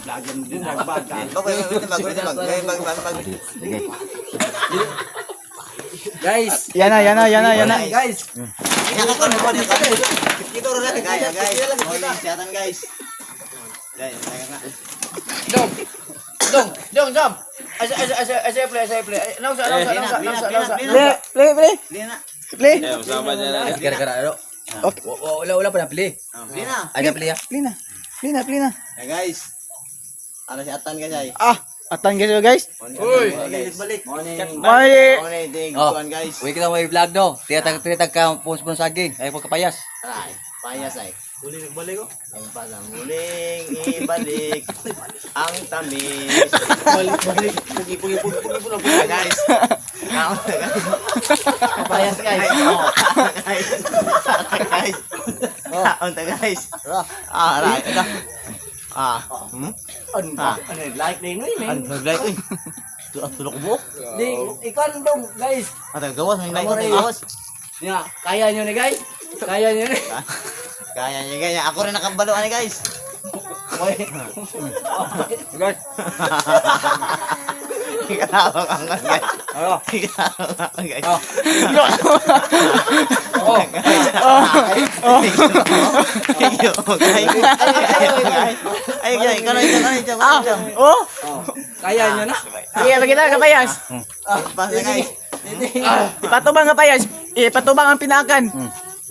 Lagyan din nagbag ka. Guys. Yan na. Guys. Dong. Asa play. Nausa. Play. Usama niya na. Gara-gara ano? Okay. Wala pa na play. Ada play ya. Play na. Guys. Ano si Atan guys? Atan guys. Uy. Balik. Morning. Guys. Uy, kita may vlog no. Tiyatag ka post mo sa saging. Ay pagkapayas. Aray, payas ay. Huling balik ko. Ang palang muling ibalik ang tamis. Balik. Pugi. Guys. Kapayas guys. Guys. Guys. Aray, ito. Ano like na yun men. Nag-like eh. Tulok ko buhok. Ding, ikan dong guys. Gawas, may like Amoy. gawas. Ya, kaya nyo ni guys. Kaya nyo ni. Kaya niya guys. Ako rin nakabaloan guys. Guys. Ikalawa ka nga guys. Ano? Ikalawa ka guys. Ay guys, Kaya nyo na. Sige, kita kapayas. Pasa guys. Ipatubang kapayas. Ipatubang ang pinakan.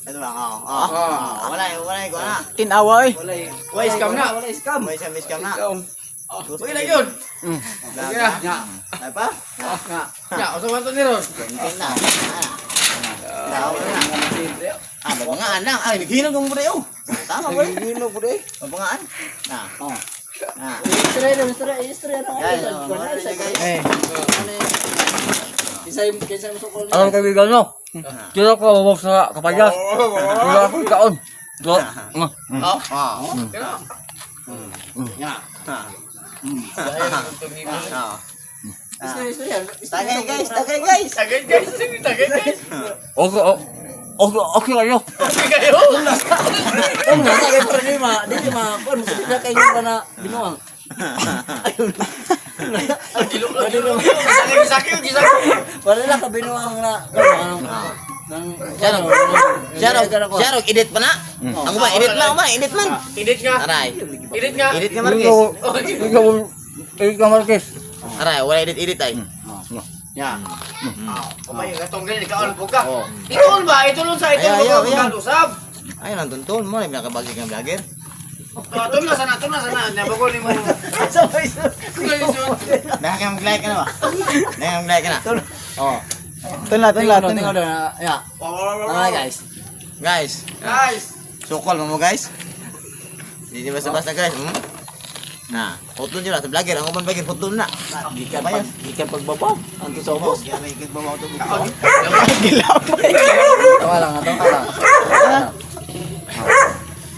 Ito ba? Wala ko na. Tinawa eh. Wala scam na. Wala scam. May isang miss cam na. Uy lang yun. Sige na. Nya. Ay pa? Nya, usa man to ni Ron. Tingin na. Mga anak. Ay, naghinog mo pre oh. Tama ba? Gino po deh. Mga an. Na. Na. Eh. Kisay mo sukol. Ang kaibigan nyo. Kira ko mabog sa kapayas. Kira ko kaon. Nya. Tagay guys, tagay guys. Tagay guys. Okay kayo. Kung nasa kayo problema, di kung masakit kayo pa na binuang. Wala lang ka binuang na Syarok, edit pa na? Ako ba, edit man. Edit nga. Aray. Edit nga. Edit ka Marquez. Ikaw Marquez. Aray, wala edit ay. Ya. Kumay gatong gani ka on buka. Itol ba? Itol sa itol Ayaw, buka ayaw. usab. Ayun ang tuntun mo, nakabagi kang vlogger. Itol na sana. Nabago ni mo. Nakakang-like ka na ba? Nakakang-like ka na? Oo. Tunla. Ya. Ah guys. Guys, Guys. sukol mo guys. Hindi basta-basta guys. Nah, hotdon nyo na. Sa vlogger, ang uman vlogger, hotdon na. Gikan pagbabaw. Anto sa ubos. Yan, may ikit ba mo ito? Tawa lang.